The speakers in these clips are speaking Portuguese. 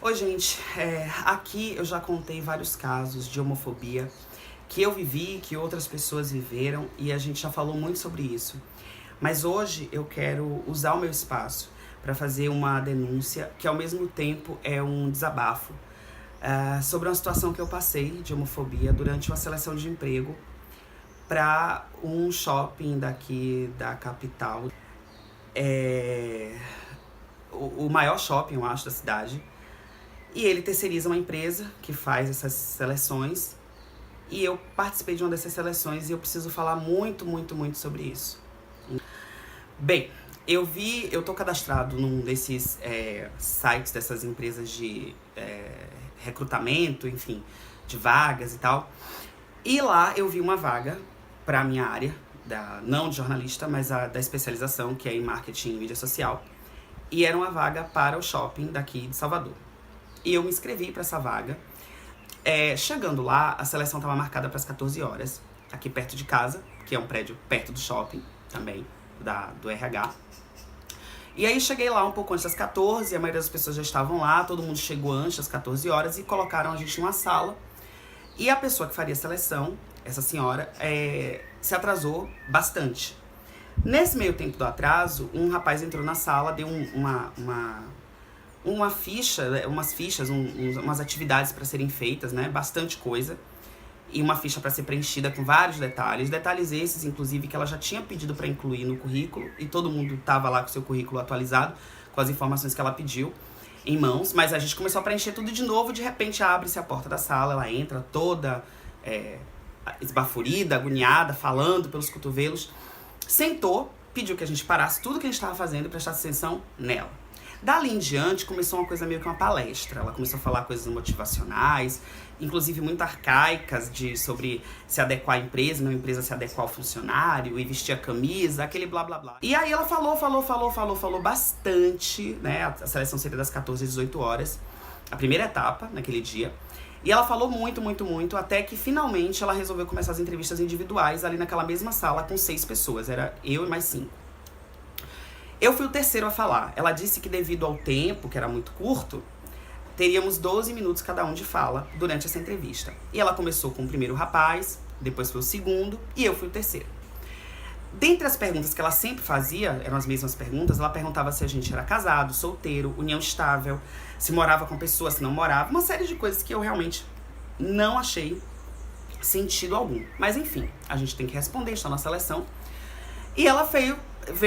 Oi, gente. Aqui eu já contei vários casos de homofobia que eu vivi, que outras pessoas viveram, e a gente já falou muito sobre isso. Mas hoje eu quero usar o meu espaço para fazer uma denúncia que ao mesmo tempo é um desabafo sobre uma situação que eu passei de homofobia durante uma seleção de emprego para um shopping daqui da capital. O maior shopping, eu acho, da cidade. E ele terceiriza uma empresa que faz essas seleções. E eu participei de uma dessas seleções e eu preciso falar muito, muito, muito sobre isso. Bem, eu tô cadastrado num desses sites dessas empresas de recrutamento, enfim, de vagas e tal. E lá eu vi uma vaga pra minha área, não de jornalista, mas da especialização, que é em marketing e mídia social. E era uma vaga para o shopping daqui de Salvador. E eu me inscrevi para essa vaga. Chegando lá, a seleção estava marcada para as 14 horas, aqui perto de casa, que é um prédio perto do shopping, também, do RH. E aí cheguei lá um pouco antes das 14, a maioria das pessoas já estavam lá, todo mundo chegou antes das 14 horas e colocaram a gente numa sala. E a pessoa que faria a seleção, essa senhora, se atrasou bastante. Nesse meio tempo do atraso, um rapaz entrou na sala, deu umas fichas, umas atividades para serem feitas, né? Bastante coisa. E uma ficha para ser preenchida com vários detalhes. Detalhes esses, inclusive, que ela já tinha pedido para incluir no currículo. E todo mundo estava lá com o seu currículo atualizado, com as informações que ela pediu em mãos. Mas a gente começou a preencher tudo de novo. De repente, abre-se a porta da sala. Ela entra toda esbaforida, agoniada, falando pelos cotovelos. Sentou, pediu que a gente parasse tudo que a gente estava fazendo e prestasse atenção nela. Dali em diante, começou uma coisa meio que uma palestra. Ela começou a falar coisas motivacionais, inclusive muito arcaicas, sobre se adequar à empresa, não a empresa se adequar ao funcionário, e vestir a camisa, aquele blá blá blá. E aí ela falou bastante, né? A seleção seria das 14 às 18 horas, a primeira etapa, naquele dia. E ela falou muito, muito, muito, até que finalmente ela resolveu começar as entrevistas individuais ali naquela mesma sala com 6 pessoas. Era eu e mais 5. Eu fui o terceiro a falar. Ela disse que devido ao tempo, que era muito curto, teríamos 12 minutos cada um de fala durante essa entrevista. E ela começou com o primeiro rapaz, depois foi o segundo e eu fui o terceiro. Dentre as perguntas que ela sempre fazia, eram as mesmas perguntas, ela perguntava se a gente era casado, solteiro, união estável, se morava com pessoa, se não morava, uma série de coisas que eu realmente não achei sentido algum. Mas enfim, a gente tem que responder, está na seleção. E ela veio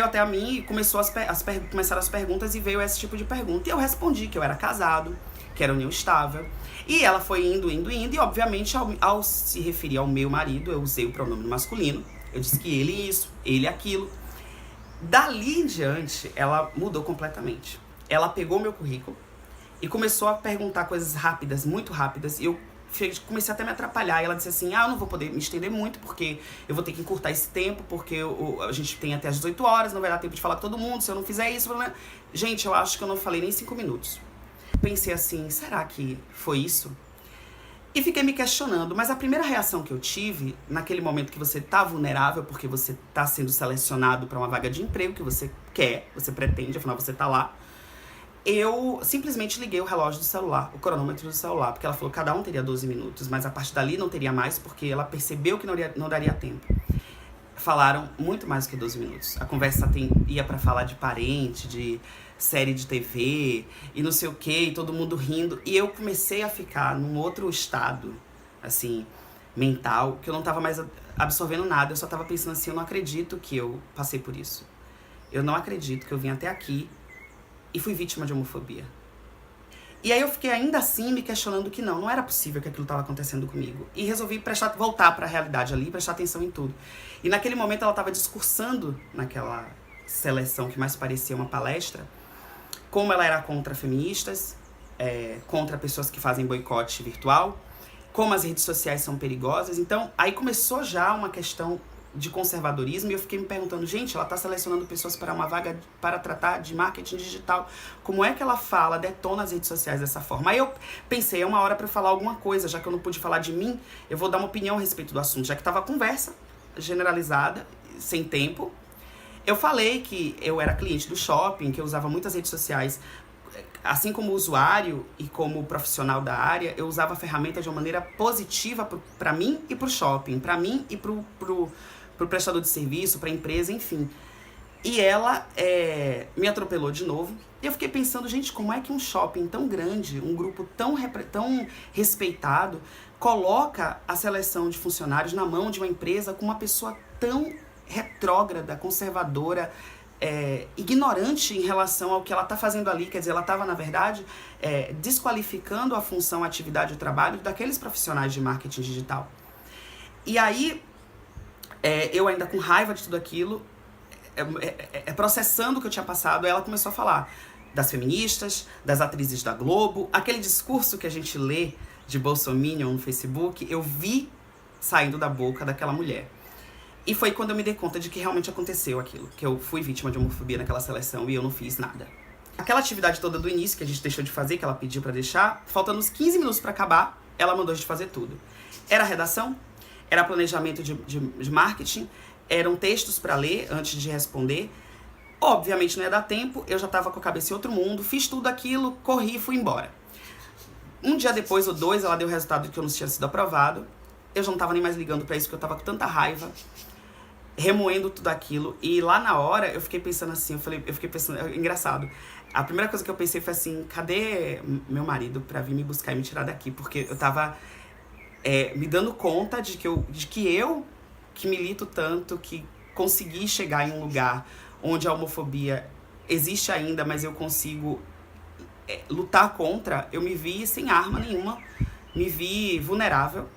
até a mim e começaram as perguntas e veio esse tipo de pergunta. E eu respondi que eu era casado, que era união estável. E ela foi indo, e obviamente ao se referir ao meu marido, eu usei o pronome masculino. Eu disse que ele isso, ele aquilo. Dali em diante, ela mudou completamente. Ela pegou meu currículo e começou a perguntar coisas rápidas, muito rápidas. E eu comecei até a me atrapalhar. E ela disse assim, eu não vou poder me estender muito, porque eu vou ter que encurtar esse tempo, porque a gente tem até as 18 horas, não vai dar tempo de falar com todo mundo, se eu não fizer isso... Gente, eu acho que eu não falei nem 5 minutos. Pensei assim, será que foi isso? E fiquei me questionando, mas a primeira reação que eu tive, naquele momento que você tá vulnerável, porque você tá sendo selecionado para uma vaga de emprego que você quer, você pretende, afinal você tá lá, eu simplesmente liguei o relógio do celular, o cronômetro do celular, porque ela falou que cada um teria 12 minutos, mas a partir dali não teria mais, porque ela percebeu que não daria tempo. Falaram muito mais do que 12 minutos. A conversa ia pra falar de parente, de série de TV, e não sei o que, e todo mundo rindo. E eu comecei a ficar num outro estado, assim, mental, que eu não tava mais absorvendo nada. Eu só tava pensando assim, eu não acredito que eu passei por isso. Eu não acredito que eu vim até aqui e fui vítima de homofobia. E aí eu fiquei ainda assim me questionando que não era possível que aquilo estava acontecendo comigo. E resolvi voltar para a realidade ali, prestar atenção em tudo. E naquele momento ela estava discursando naquela seleção que mais parecia uma palestra, como ela era contra feministas, contra pessoas que fazem boicote virtual, como as redes sociais são perigosas. Então aí começou já uma questão de conservadorismo, e eu fiquei me perguntando, gente, ela está selecionando pessoas para uma vaga para tratar de marketing digital. Como é que ela detona as redes sociais dessa forma? Aí eu pensei, é uma hora para eu falar alguma coisa, já que eu não pude falar de mim, eu vou dar uma opinião a respeito do assunto, já que estava conversa generalizada, sem tempo. Eu falei que eu era cliente do shopping, que eu usava muitas redes sociais assim como usuário e como profissional da área, eu usava a ferramenta de uma maneira positiva para mim e para o shopping, para mim e para o prestador de serviço, para a empresa, enfim. E ela me atropelou de novo. E eu fiquei pensando, gente, como é que um shopping tão grande, um grupo tão respeitado, coloca a seleção de funcionários na mão de uma empresa com uma pessoa tão retrógrada, conservadora, ignorante em relação ao que ela está fazendo ali. Quer dizer, ela estava, na verdade, desqualificando a função, a atividade, o trabalho daqueles profissionais de marketing digital. E aí, eu ainda com raiva de tudo aquilo, processando o que eu tinha passado, ela começou a falar das feministas, das atrizes da Globo, aquele discurso que a gente lê de Bolsominion no Facebook, eu vi saindo da boca daquela mulher. E foi quando eu me dei conta de que realmente aconteceu aquilo, que eu fui vítima de homofobia naquela seleção e eu não fiz nada. Aquela atividade toda do início que a gente deixou de fazer, que ela pediu pra deixar, faltando uns 15 minutos pra acabar, ela mandou a gente fazer tudo. Era redação, era planejamento de marketing, eram textos pra ler antes de responder. Obviamente não ia dar tempo, eu já tava com a cabeça em outro mundo, fiz tudo aquilo, corri e fui embora. Um dia depois, ou 2, ela deu o resultado de que eu não tinha sido aprovado. Eu já não tava nem mais ligando pra isso, porque eu tava com tanta raiva, remoendo tudo aquilo. E lá na hora, eu fiquei pensando assim, eu fiquei pensando, engraçado. A primeira coisa que eu pensei foi assim, cadê meu marido pra vir me buscar e me tirar daqui? Porque eu tava me dando conta de que eu, que milito tanto, que consegui chegar em um lugar onde a homofobia existe ainda, mas eu consigo lutar contra, eu me vi sem arma nenhuma, me vi vulnerável.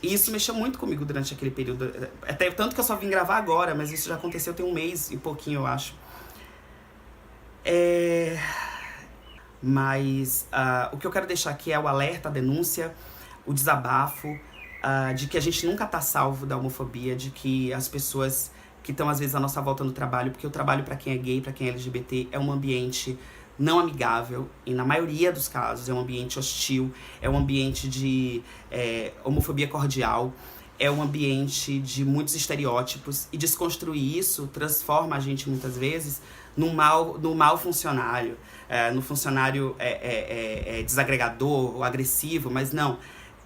E isso mexeu muito comigo durante aquele período. Até tanto que eu só vim gravar agora, mas isso já aconteceu tem 1 mês e pouquinho, eu acho. Mas o que eu quero deixar aqui é o alerta, a denúncia, o desabafo, de que a gente nunca tá salvo da homofobia, de que as pessoas que estão às vezes à nossa volta no trabalho, porque o trabalho para quem é gay, para quem é LGBT, é um ambiente não amigável, e na maioria dos casos é um ambiente hostil, é um ambiente de homofobia cordial, é um ambiente de muitos estereótipos, e desconstruir isso transforma a gente muitas vezes no mal funcionário, no funcionário desagregador ou agressivo, mas não,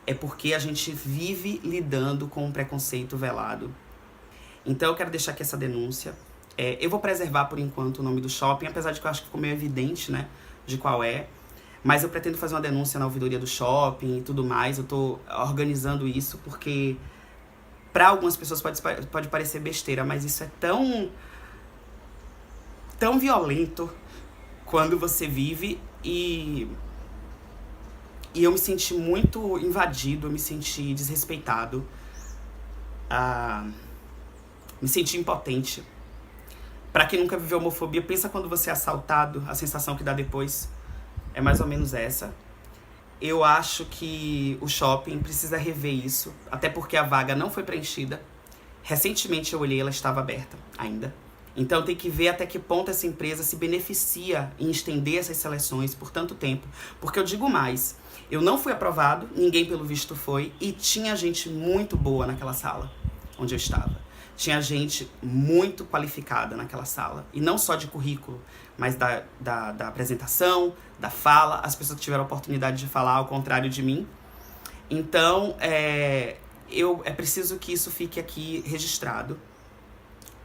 é porque a gente vive lidando com um preconceito velado. Então eu quero deixar aqui essa denúncia. Eu vou preservar por enquanto o nome do shopping, apesar de que eu acho que ficou meio evidente, né, de qual é. Mas eu pretendo fazer uma denúncia na ouvidoria do shopping e tudo mais. Eu tô organizando isso porque para algumas pessoas pode parecer besteira, mas isso é tão violento quando você vive. E eu me senti muito invadido, eu me senti desrespeitado, me senti impotente. Pra quem nunca viveu homofobia, pensa quando você é assaltado, a sensação que dá depois é mais ou menos essa. Eu acho que o shopping precisa rever isso, até porque a vaga não foi preenchida. Recentemente eu olhei, ela estava aberta ainda. Então tem que ver até que ponto essa empresa se beneficia em estender essas seleções por tanto tempo. Porque eu digo mais, eu não fui aprovado, ninguém pelo visto foi, e tinha gente muito boa naquela sala onde eu estava. Tinha gente muito qualificada naquela sala. E não só de currículo, mas da apresentação, da fala. As pessoas que tiveram a oportunidade de falar ao contrário de mim. Então, é preciso que isso fique aqui registrado.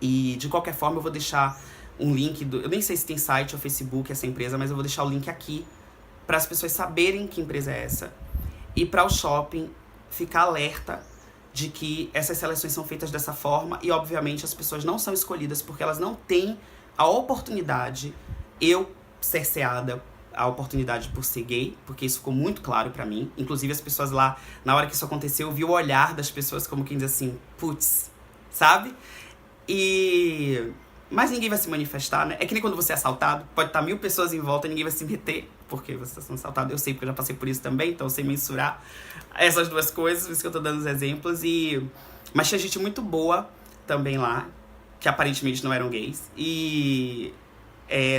E, de qualquer forma, eu vou deixar um link. Eu nem sei se tem site ou Facebook essa empresa, mas eu vou deixar o link aqui para as pessoas saberem que empresa é essa. E para o shopping ficar alerta de que essas seleções são feitas dessa forma e, obviamente, as pessoas não são escolhidas porque elas não têm a oportunidade, eu cerceada a oportunidade por ser gay, porque isso ficou muito claro pra mim. Inclusive, as pessoas lá, na hora que isso aconteceu, eu vi o olhar das pessoas como quem diz assim, putz, sabe? Mas ninguém vai se manifestar, né? É que nem quando você é assaltado, pode estar 1000 pessoas em volta e ninguém vai se meter porque você está sendo assaltado. Eu sei, porque eu já passei por isso também, então eu sei mensurar essas duas coisas, por isso que eu tô dando os exemplos. Mas tinha gente muito boa também lá, que aparentemente não eram gays. E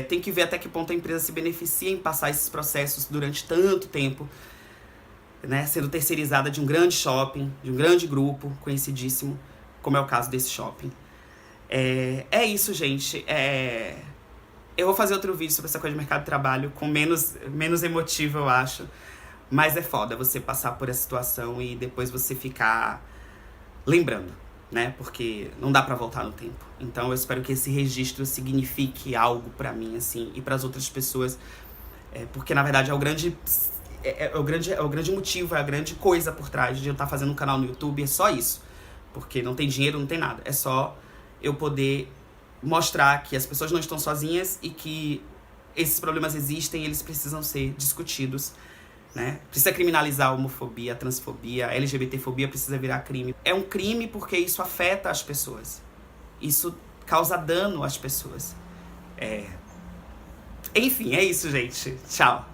tem que ver até que ponto a empresa se beneficia em passar esses processos durante tanto tempo, né? Sendo terceirizada de um grande shopping, de um grande grupo conhecidíssimo, como é o caso desse shopping. É isso, gente. Eu vou fazer outro vídeo sobre essa coisa de mercado de trabalho, com menos emotivo, eu acho. Mas é foda você passar por essa situação e depois você ficar lembrando, né? Porque não dá pra voltar no tempo. Então eu espero que esse registro signifique algo pra mim, assim, e pras outras pessoas. Porque, na verdade, é o grande motivo, é a grande coisa por trás de eu estar fazendo um canal no YouTube. É só isso. Porque não tem dinheiro, não tem nada. É só eu poder mostrar que as pessoas não estão sozinhas e que esses problemas existem e eles precisam ser discutidos, né? Precisa criminalizar a homofobia, a transfobia, a LGBTfobia precisa virar crime. É um crime porque isso afeta as pessoas. Isso causa dano às pessoas. Enfim, é isso, gente. Tchau.